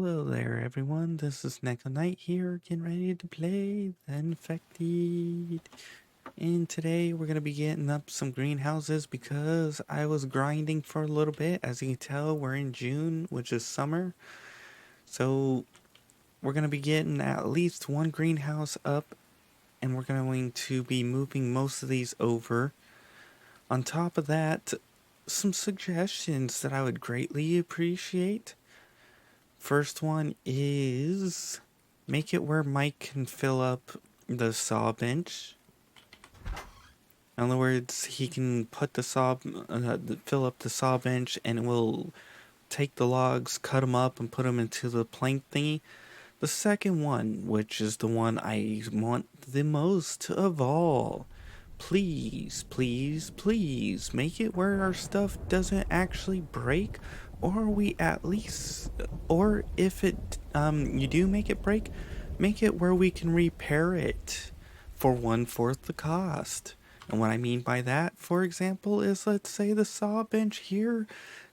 Hello there, everyone. This is Neko Knight here, getting ready to play the Infected. And today we're gonna be getting up some greenhouses because I was grinding for a little bit. As you can tell, we're in June, which is summer. So we're gonna be getting at least one greenhouse up, and we're going to be moving most of these over. On top of that, some suggestions that I would greatly appreciate. First one is make it where Mike can fill up the saw bench. In other words, he can put fill up the saw bench, and it will take the logs, cut them up, and put them into the plank thingy. The second one, which is the one I want the most of all, please, please, please make it where our stuff doesn't actually break, or we at least, or if it, you do make it where we can repair it for 1/4 the cost. And what I mean by that, for example, is let's say the saw bench here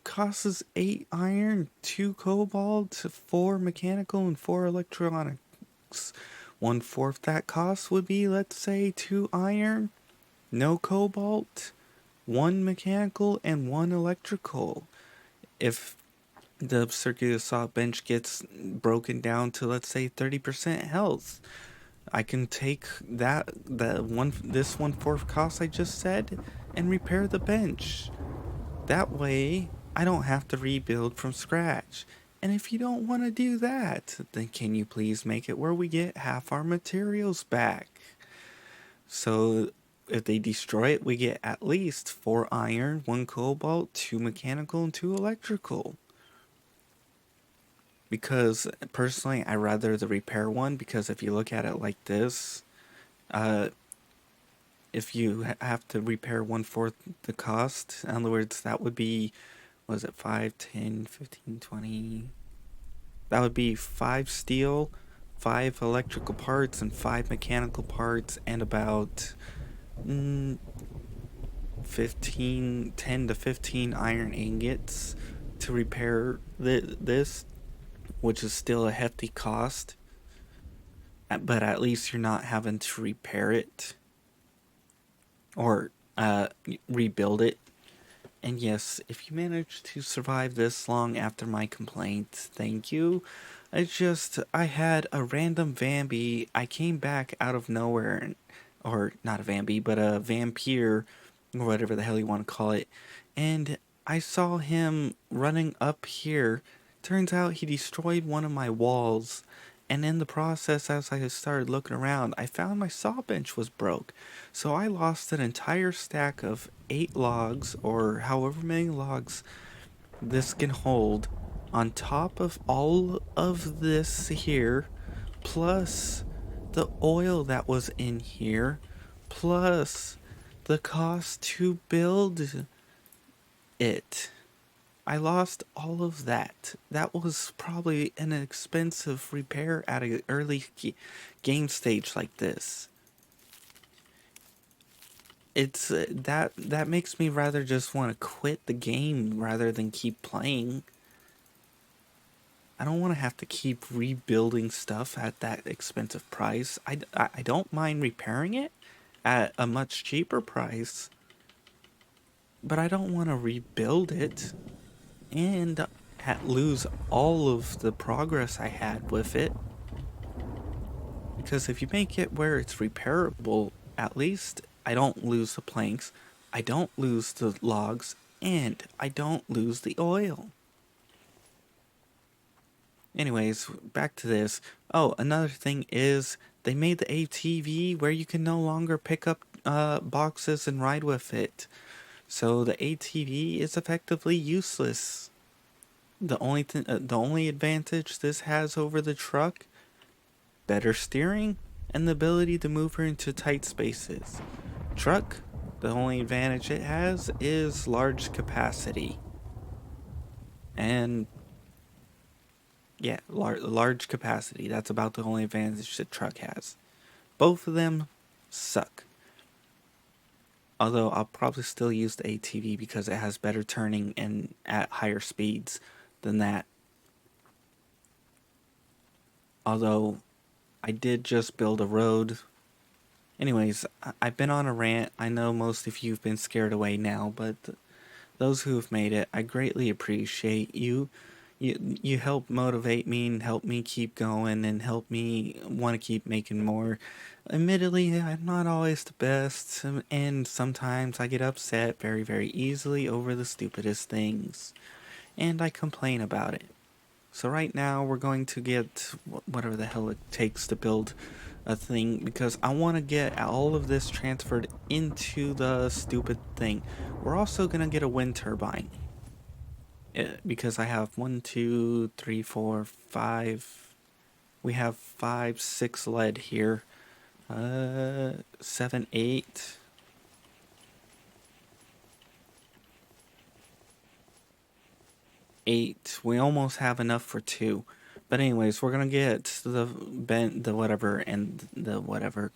costs 8 iron, 2 cobalt, 4 mechanical, and 4 electronics. 1/4 that cost would be, let's say, 2 iron, no cobalt, 1 mechanical, and 1 electrical. If the circular saw bench gets broken down to, let's say, 30% health, I can take this 1/4 cost I just said and repair the bench. That way, I don't have to rebuild from scratch. And if you don't want to do that, then can you please make it where we get half our materials back? So if they destroy it, we get at least 4 iron, 1 cobalt, 2 mechanical, and 2 electrical. Because personally, I rather the repair one, because if you look at it like this, if you have to repair 1/4 the cost, in other words, that would be, was it 5, 10, 15, 20? That would be 5 steel, 5 electrical parts, and 5 mechanical parts, and about 10 to 15 iron ingots to repair this, which is still a hefty cost. But at least you're not having to repair it or rebuild it. And yes, if you manage to survive this long after my complaints, thank you. I had a random Vambi. I came back out of nowhere, or not a Vambi, but a Vampire, or whatever the hell you want to call it. And I saw him running up here. Turns out he destroyed one of my walls. And in the process, as I started looking around, I found my saw bench was broke. So I lost an entire stack of 8 logs, or however many logs this can hold, on top of all of this here, plus the oil that was in here, plus the cost to build it. I lost all of that. That was probably an expensive repair at an early game stage like this. It's that makes me rather just want to quit the game rather than keep playing. I don't want to have to keep rebuilding stuff at that expensive price. I don't mind repairing it at a much cheaper price, but I don't want to rebuild it and lose all of the progress I had with it. Because if you make it where it's repairable, at least I don't lose the planks, I don't lose the logs, and I don't lose the oil. Anyways, back to this. Oh, another thing is they made the ATV where you can no longer pick up boxes and ride with it. So the ATV is effectively useless. The only advantage this has over the truck, better steering and the ability to move her into tight spaces. Truck, the only advantage it has is large capacity. And yeah, large capacity. That's about the only advantage the truck has. Both of them suck. Although I'll probably still use the ATV because it has better turning and at higher speeds than that. Although I did just build a road. Anyways, I've been on a rant. I know most of you've been scared away now, but those who have made it, I greatly appreciate you. You help motivate me and help me keep going and help me want to keep making more. Admittedly, I'm not always the best, and sometimes I get upset very, very easily over the stupidest things, and I complain about it. So right now we're going to get whatever the hell it takes to build a thing, because I want to get all of this transferred into the stupid thing. We're also going to get a wind turbine. Because I have 1, 2, 3, 4, 5. We have 5, 6 lead here. 7, 8. 8. We almost have enough for 2. But anyways, we're gonna get the whatever and the whatever.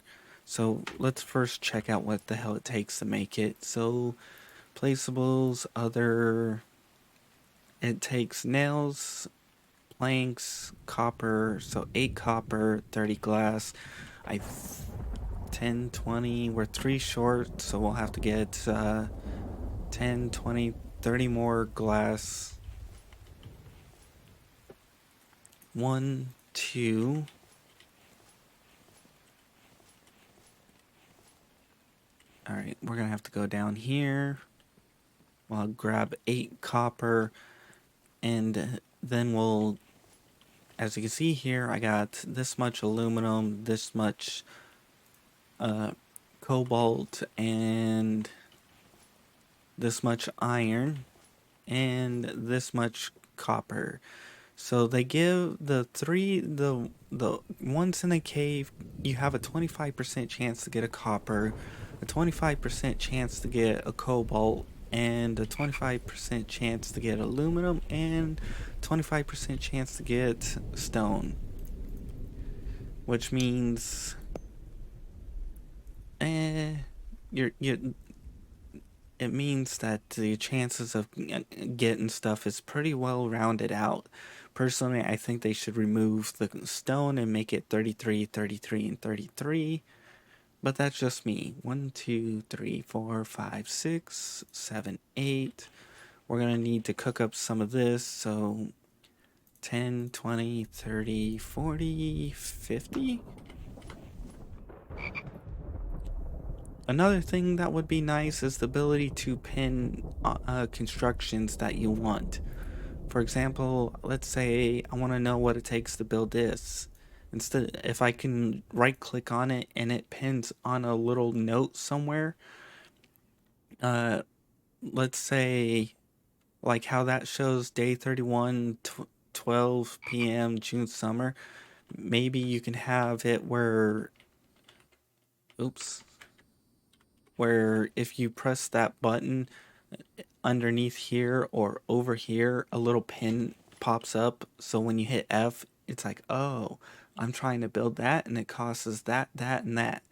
So let's first check out what the hell it takes to make it. So placeables, other. It takes nails, planks, copper. So 8 copper, 30 glass. 10, 20. We're 3 short, so we'll have to get 10, 20, 30 more glass. 1, 2. Alright, we're gonna have to go down here. I'll grab 8 copper, and then we'll, as you can see here, I got this much aluminum, this much cobalt, and this much iron, and this much copper. So they give the ones in the cave, you have a 25% chance to get a copper, a 25% chance to get a cobalt, and a 25% chance to get aluminum, and 25% chance to get stone. Which means you're it means that the chances of getting stuff is pretty well rounded out. Personally, I think they should remove the stone and make it 33, 33, and 33. But that's just me. 1, 2, 3, 4, 5, 6, 7, 8. We're going to need to cook up some of this. So 10, 20, 30, 40, 50. Another thing that would be nice is the ability to pin constructions that you want. For example, let's say I want to know what it takes to build this. Instead, if I can right click on it and it pins on a little note somewhere, let's say like how that shows day 31, 12 p.m. June summer, maybe you can have it where, oops, where if you press that button underneath here or over here, a little pin pops up. So when you hit F, it's like, oh, I'm trying to build that and it costs that, that, and that.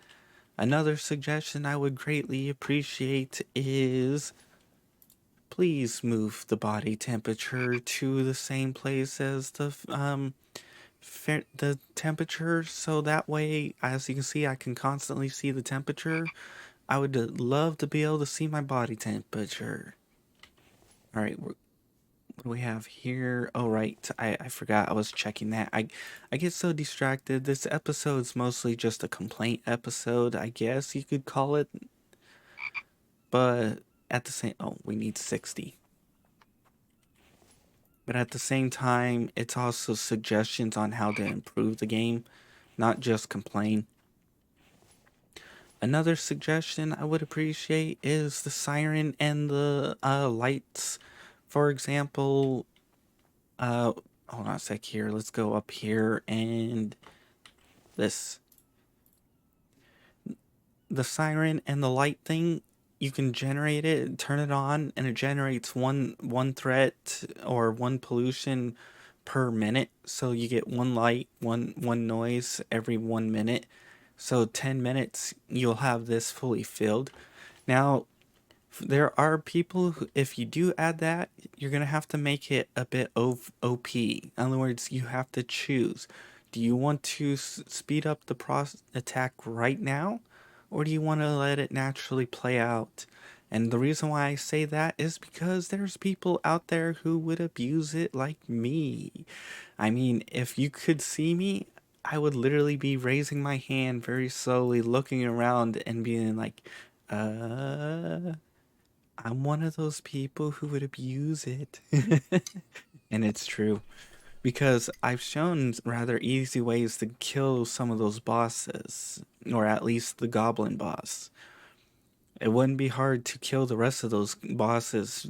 Another suggestion I would greatly appreciate is please move the body temperature to the same place as the temperature, so that way, as you can see, I can constantly see the temperature. I would love to be able to see my body temperature. All right, what do we have here? Oh, right. I forgot. I was checking that. I get so distracted. This episode's mostly just a complaint episode, I guess you could call it. But at the same... Oh, we need 60. But at the same time, it's also suggestions on how to improve the game, not just complain. Another suggestion I would appreciate is the siren and the lights. For example, hold on a sec here. Let's go up here and this. The siren and the light thing, you can generate it, turn it on, and it generates one threat or one pollution per minute. So you get one light, one noise every 1 minute. So 10 minutes, you'll have this fully filled. Now, there are people who, if you do add that, you're going to have to make it a bit OP. In other words, you have to choose. Do you want to speed up the attack right now? Or do you want to let it naturally play out? And the reason why I say that is because there's people out there who would abuse it like me. I mean, if you could see me, I would literally be raising my hand very slowly, looking around and being like, I'm one of those people who would abuse it. And it's true. Because I've shown rather easy ways to kill some of those bosses, or at least the goblin boss. It wouldn't be hard to kill the rest of those bosses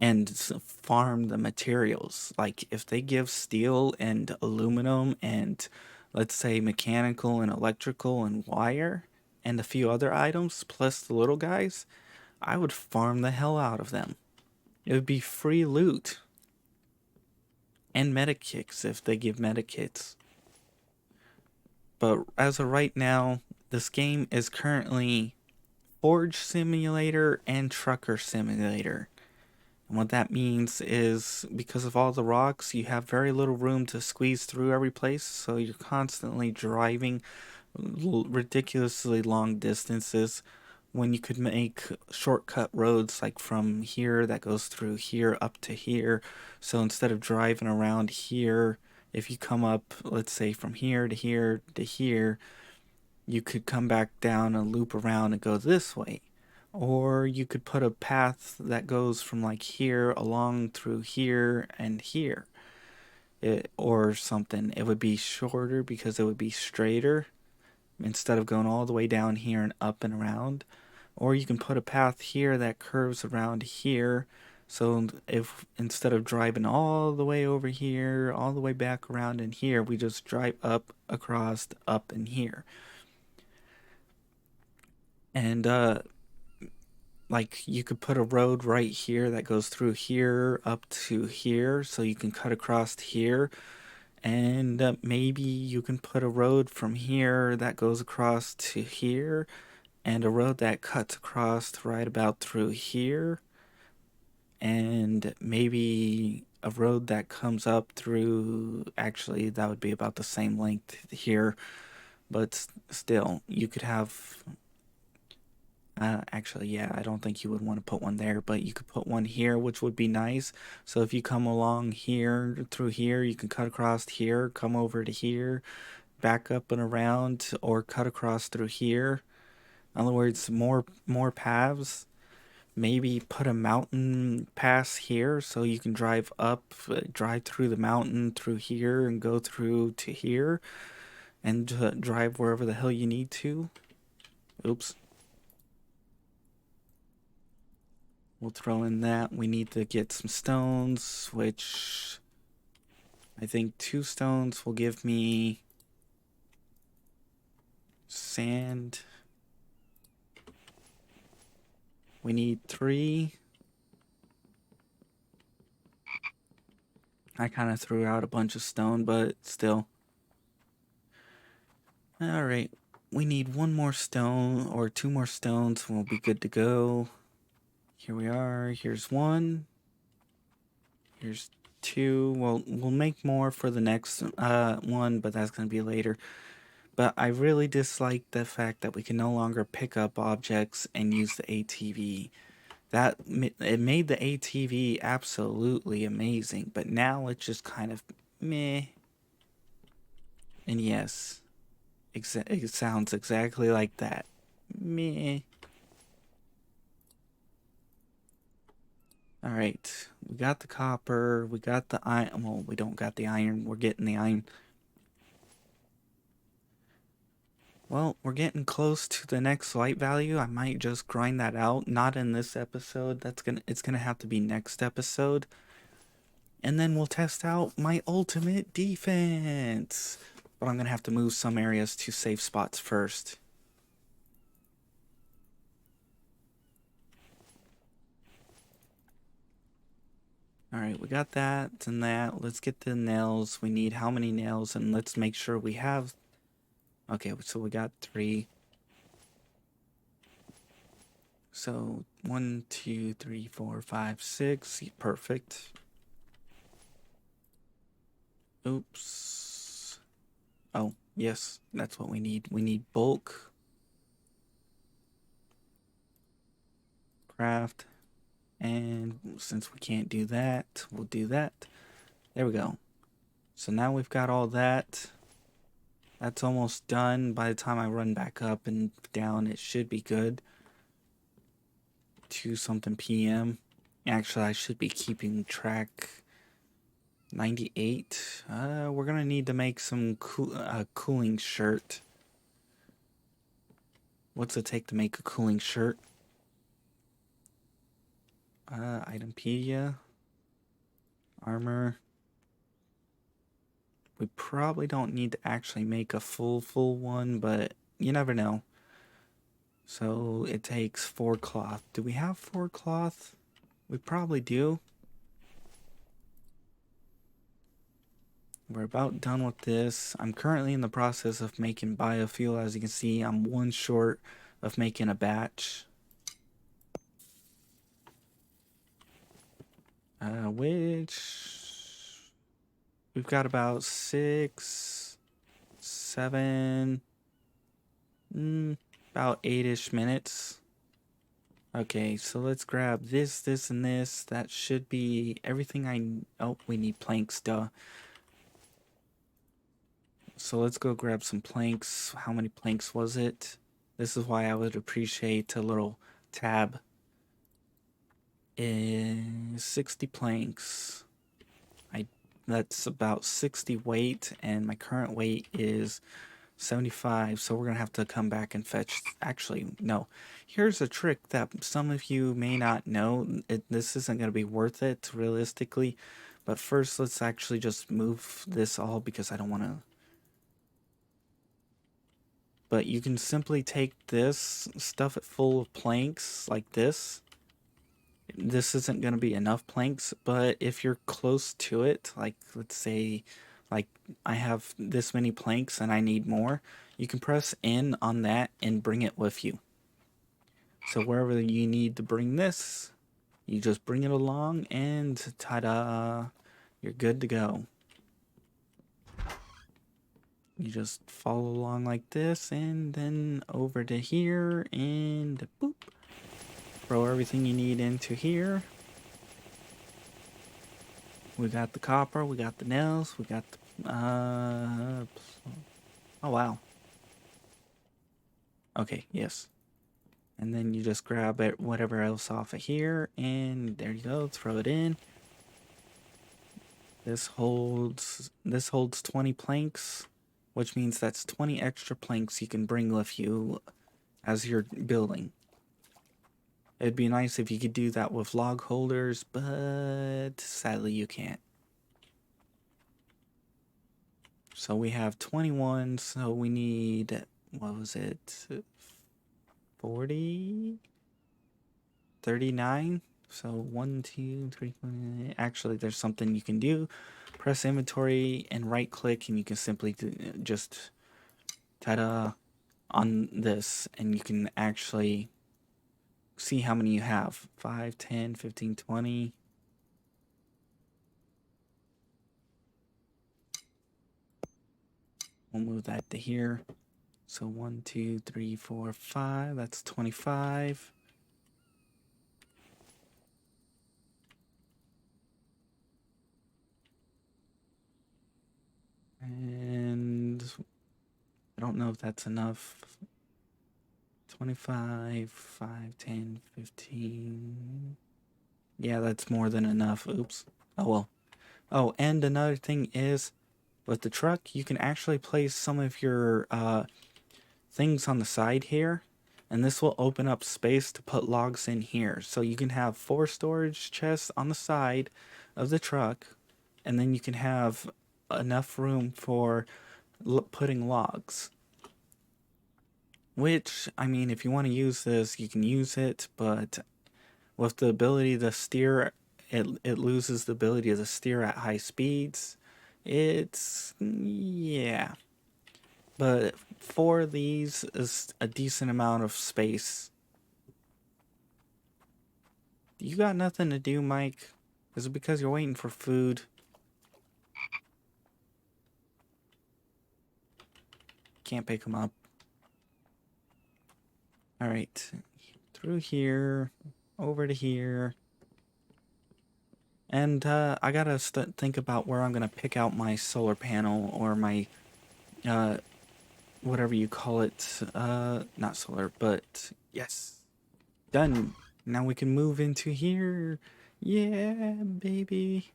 and farm the materials. Like, if they give steel and aluminum and, let's say, mechanical and electrical and wire and a few other items, plus the little guys, I would farm the hell out of them. It would be free loot. And medikits if they give medikits. But as of right now, this game is currently Forge Simulator and Trucker Simulator. And what that means is because of all the rocks, you have very little room to squeeze through every place, so you're constantly driving ridiculously long distances when you could make shortcut roads like from here that goes through here up to here. So instead of driving around here, if you come up, let's say from here to here to here, you could come back down and loop around and go this way. Or you could put a path that goes from like here along through here and here. Or something. It would be shorter because it would be straighter instead of going all the way down here and up and around. Or you can put a path here that curves around here. So if instead of driving all the way over here, all the way back around in here, we just drive up, across, up, and here. And like you could put a road right here that goes through here up to here, so you can cut across here. And maybe you can put a road from here that goes across to here, and a road that cuts across right about through here, and maybe a road that comes up through, actually that would be about the same length here, but still you could have actually, yeah, I don't think you would want to put one there, but you could put one here, which would be nice. So if you come along here through here, you can cut across here, come over to here, back up and around, or cut across through here. In other words, more paths. Maybe put a mountain pass here so you can drive up, drive through the mountain through here and go through to here and drive wherever the hell you need to. Oops. We'll throw in that. We need to get some stones, which I think 2 stones will give me sand. We need 3. I kind of threw out a bunch of stone, but still. Alright, we need 1 more stone or 2 more stones and we'll be good to go. Here we are. Here's 1. Here's 2. Well, we'll make more for the next one, but that's going to be later. But I really dislike the fact that we can no longer pick up objects and use the ATV. It made the ATV absolutely amazing, but now it's just kind of meh. And yes, it sounds exactly like that. Meh. Alright, we got the copper, we got the iron. Well, we don't got the iron, we're getting the iron. Well, we're getting close to the next light value. I might just grind that out. Not in this episode. It's gonna have to be next episode. And then we'll test out my ultimate defense. But I'm gonna have to move some areas to safe spots first. Alright, we got that and that. Let's get the nails. We need how many nails? And let's make sure we have... Okay, so we got 3. So 1, 2, 3, 4, 5, 6. Perfect. Oops. Oh, yes, that's what we need. We need bulk, craft, and since we can't do that, we'll do that. There we go. So now we've got all that. That's almost done. By the time I run back up and down, it should be good. 2 something p.m. Actually, I should be keeping track. 98. We're gonna need to make some cooling shirt. What's it take to make a cooling shirt? Itempedia. Armor. We probably don't need to actually make a full one, but you never know. So it takes 4 cloth. Do we have 4 cloth? We probably do. We're about done with this. I'm currently in the process of making biofuel. As you can see, I'm 1 short of making a batch. Which we've got about 6, 7, about 8-ish minutes. Okay, so let's grab this, and this. That should be everything oh, we need planks, duh. So let's go grab some planks. How many planks was it? This is why I would appreciate a little tab. 60 planks. That's about 60 weight, and my current weight is 75, so we're gonna have to come back and fetch. Actually, no. Here's a trick that some of you may not know. This isn't gonna be worth it realistically, but first let's actually just move this all because I don't want to. But you can simply take this, stuff it full of planks like this. This isn't going to be enough planks, but if you're close to it, like let's say like I have this many planks and I need more, you can press N on that and bring it with you. So wherever you need to bring this, you just bring it along and ta-da, you're good to go. You just follow along like this and then over to here and boop. Throw everything you need into here. We got the copper, we got the nails, we got the, oh wow. Okay, yes. And then you just grab it, whatever else off of here, and there you go, throw it in. This holds 20 planks, which means that's 20 extra planks you can bring with you as you're building. It'd be nice if you could do that with log holders, but sadly you can't. So we have 21, so we need, what was it, 40? 39? So 1, 2, 3, 4, actually there's something you can do. Press inventory and right click and you can simply just ta-da on this and you can actually see how many you have. 5, 10, 15, 20. We'll move that to here. So 1, 2, 3, 4, 5. That's 25. And I don't know if that's enough. 25, 5, 10, 15. Yeah, that's more than enough. Oops. Oh well. Oh, and another thing is, with the truck, you can actually place some of your things on the side here, and this will open up space to put logs in here. So you can have 4 storage chests on the side of the truck, and then you can have enough room for putting logs. Which, I mean, if you want to use this, you can use it, but with the ability to steer, it loses the ability to steer at high speeds. It's, yeah. But 4 of these is a decent amount of space. You got nothing to do, Mike? Is it because you're waiting for food? can't pick them up. All right, through here, over to here. And I gotta think about where I'm gonna pick out my solar panel or my whatever you call it. Not solar, but yes, done. Now we can move into here. Yeah, baby.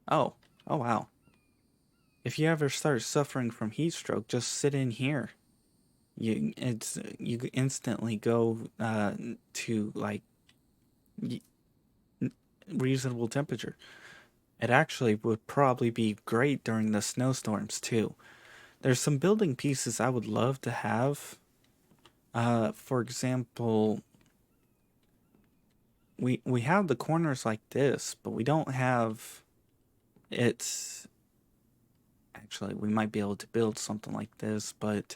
Oh, oh wow. If you ever start suffering from heat stroke, just sit in here. You instantly go to like reasonable temperature. It actually would probably be great during the snowstorms too. There's some building pieces I would love to have. For example, we have the corners like this, but we don't have it's actually we might be able to build something like this, but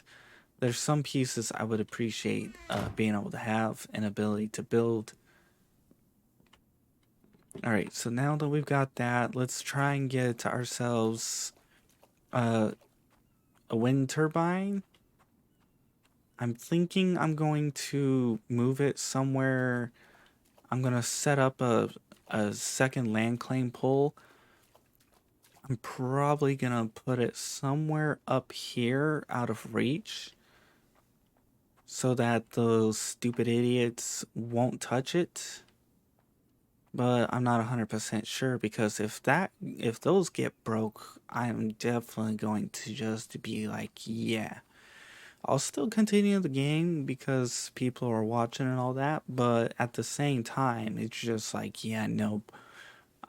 there's some pieces I would appreciate being able to have an ability to build. All right, so now that we've got that, let's try and get ourselves a wind turbine. I'm thinking I'm going to move it somewhere. I'm going to set up a second land claim pole. I'm probably going to put it somewhere up here out of reach so that those stupid idiots won't touch it. But I'm not 100% sure because if those get broke, I'm definitely going to just be like, yeah. I'll still continue the game because people are watching and all that, but at the same time, it's just like, yeah, nope.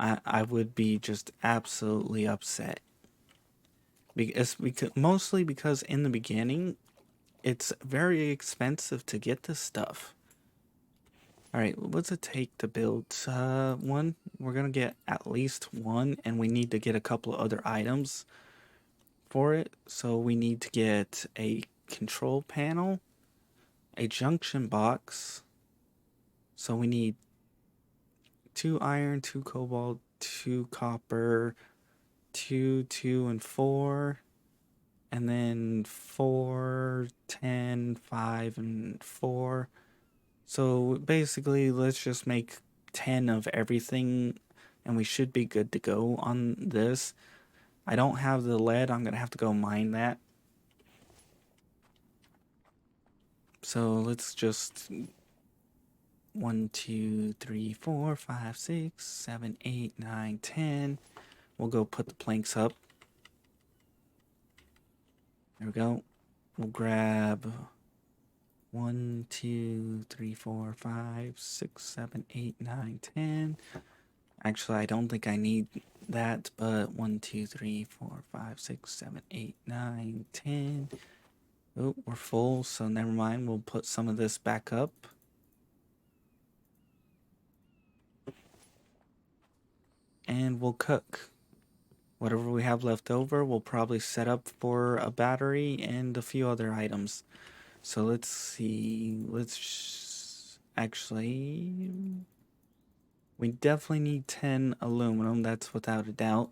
I would be just absolutely upset. Mostly because in the beginning, it's very expensive to get this stuff. Alright, what's it take to build one? We're gonna get at least one, and we need to get a couple of other items for it. So we need to get a control panel, a junction box. So we need 2 iron, 2 cobalt, 2 copper, 2, 2, and 4. And then 4, 10, 5, and 4. So basically, let's just make 10 of everything, and we should be good to go on this. I don't have the lead. I'm going to have to go mine that. So let's just 1, 2, 3, 4, 5, 6, 7, 8, 9, 10. We'll go put the planks up. There we go. We'll grab 1, 2, 3, 4, 5, 6, 7, 8, 9, 10. Actually, I don't think I need that, but 1, 2, 3, 4, 5, 6, 7, 8, 9, 10. Oh, we're full, so never mind. We'll put some of this back up. And we'll cook. Whatever we have left over, we'll probably set up for a battery and a few other items. So let's see. Actually, we definitely need 10 aluminum. That's without a doubt.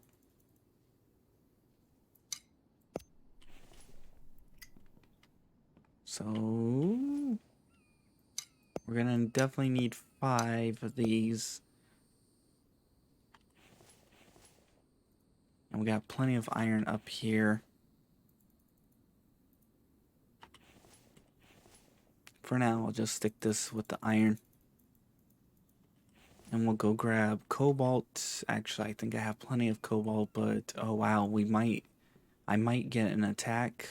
So we're gonna definitely need 5 of these. And we got plenty of iron up here. For now, I'll just stick this with the iron. And we'll go grab cobalt. Actually, I think I have plenty of cobalt, but oh wow, I might get an attack.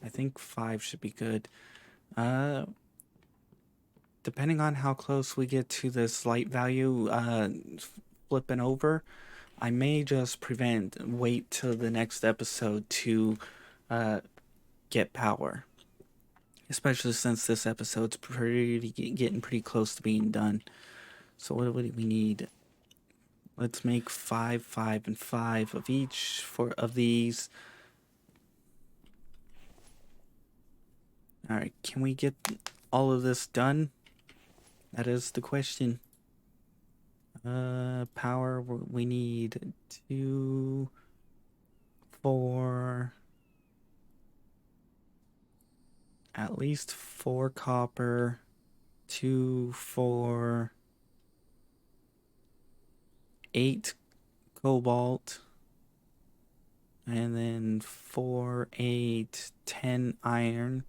I think 5 should be good. Depending on how close we get to this light value flipping over, I may just wait till the next episode to get power. Especially since this episode's getting pretty close to being done. So what do we need? Let's make 5, 5, and 5 of each of these. Alright, can we get all of this done? That is the question. Power, we need 2, 4, at least 4 copper, 2, 4, 8 cobalt, and then 4, 8, 10 iron,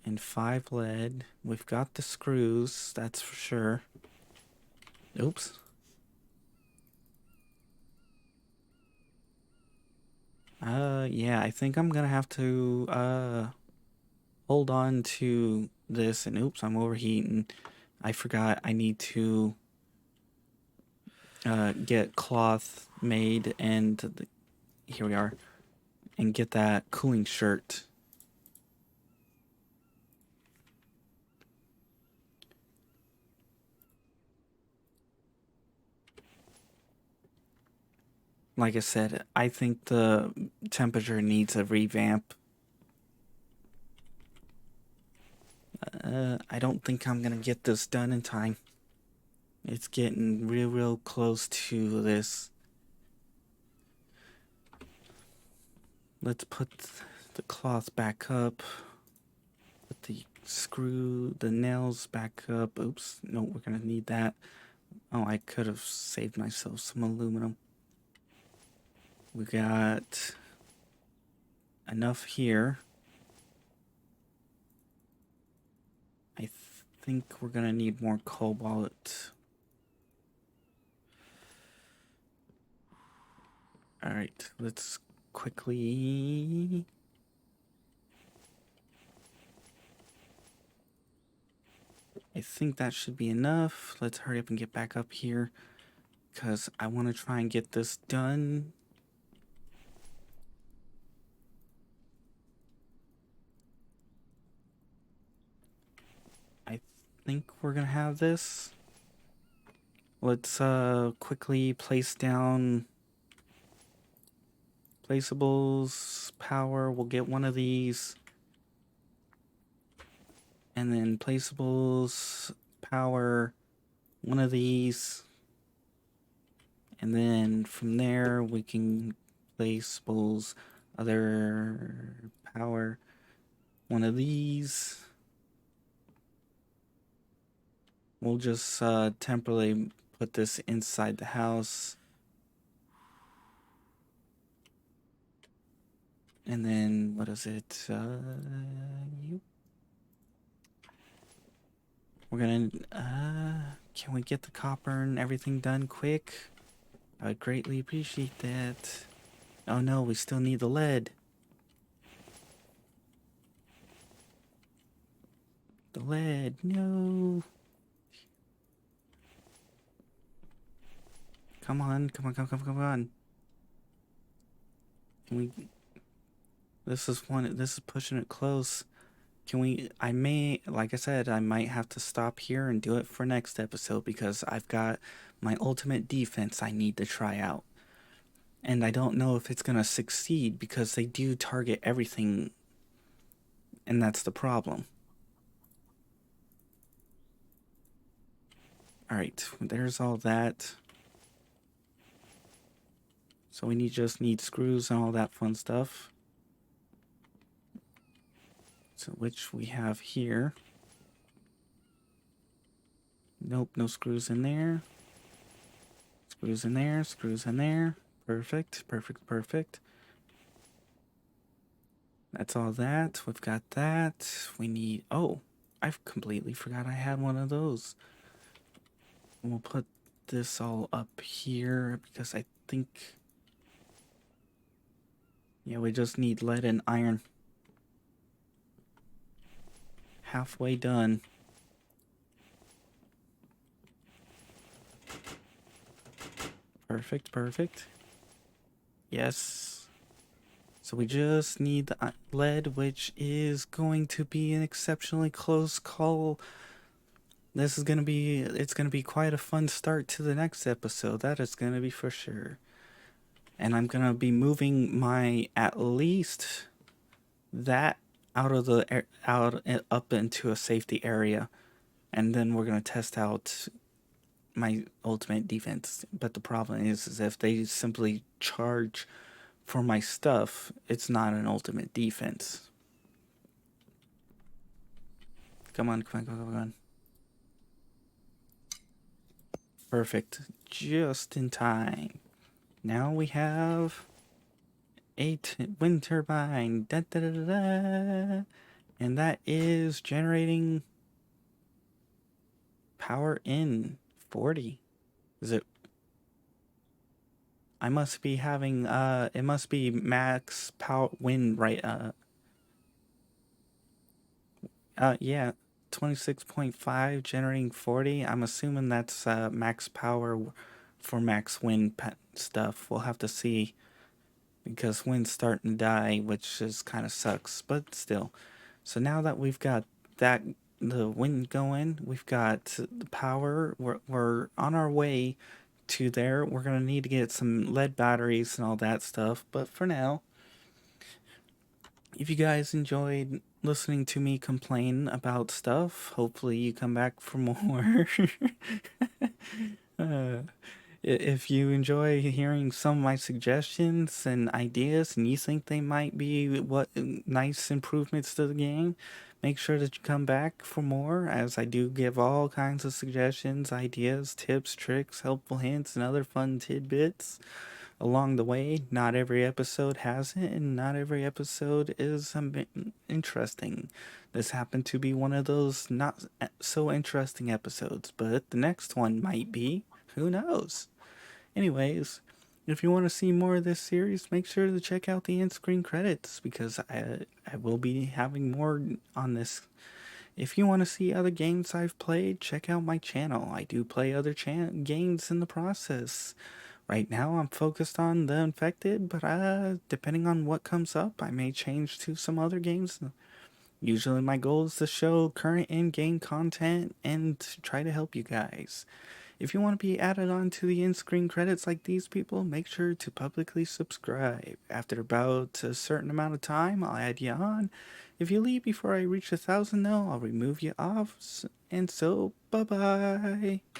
and 5 lead. We've got the screws, that's for sure. Oops. Yeah, I think I'm gonna have to, hold on to this, and oops, I'm overheating. I forgot I need to, get cloth made, and here we are, and get that cooling shirt. Like I said, I think the temperature needs a revamp. I don't think I'm gonna get this done in time. It's getting real close to this. Let's put the cloth back up. Put the nails back up. Oops, no, we're gonna need that. Oh, I could have saved myself some aluminum. We got enough here. I think we're gonna need more cobalt. Alright, let's quickly... I think that should be enough. Let's hurry up and get back up here, because I want to try and get this done. I think we're gonna have this. Let's quickly place down placeables, power. We'll get one of these, and then placeables, power, one of these, and then from there we can placeables, other power, one of these. We'll just temporarily put this inside the house. And then, what is it? We're gonna, can we get the copper and everything done quick? I would greatly appreciate that. Oh no, we still need the lead. The lead, no. Come on. Can we... This is pushing it close. Can we... like I said, I might have to stop here and do it for next episode, because I've got my ultimate defense I need to try out. And I don't know if it's gonna succeed, because they do target everything, and that's the problem. Alright, there's all that. So we just need screws and all that fun stuff. So which we have here. Nope, no screws in there. Screws in there, screws in there. Perfect. That's all that. We've got that. We need... Oh, I've completely forgot I had one of those. And we'll put this all up here, because I think... Yeah, we just need lead and iron. Halfway done. Perfect. Yes. So we just need the lead, which is going to be an exceptionally close call. This is gonna be... It's gonna be quite a fun start to the next episode. That is gonna be for sure. And I'm gonna be moving my... At least... that out of the... up into a safety area. And then we're gonna test out my ultimate defense. But the problem is if they simply charge for my stuff, it's not an ultimate defense. Come on, come on, come on, come on. Perfect. Just in time. Now we have a wind turbine. Da, da, da, da, da. And that is generating power in 40. Is it? I must be having, it must be max power wind, right? Yeah. 26.5 generating 40. I'm assuming that's max power for max wind stuff. We'll have to see because wind's starting to die, which is kind of sucks, but still. So now that we've got that the wind going, we've got the power. We're on our way to there. We're gonna need to get some lead batteries and all that stuff. But for now, if you guys enjoyed listening to me complain about stuff, hopefully you come back for more. uh, if you enjoy hearing some of my suggestions and ideas and you think they might be what nice improvements to the game, make sure that you come back for more, as I do give all kinds of suggestions, ideas, tips, tricks, helpful hints, and other fun tidbits along the way. Not every episode has it, and not every episode is interesting. This happened to be one of those not so interesting episodes, but the next one might be. Who knows? Anyways, if you want to see more of this series, make sure to check out the end screen credits because I will be having more on this. If you want to see other games I've played, check out my channel. I do play other games in the process. Right now, I'm focused on The Infected, but depending on what comes up, I may change to some other games. Usually, my goal is to show current in-game content and to try to help you guys. If you want to be added on to the in-screen credits like these people, make sure to publicly subscribe. After about a certain amount of time, I'll add you on. If you leave before I reach 1,000 though, I'll remove you off. And so, bye-bye.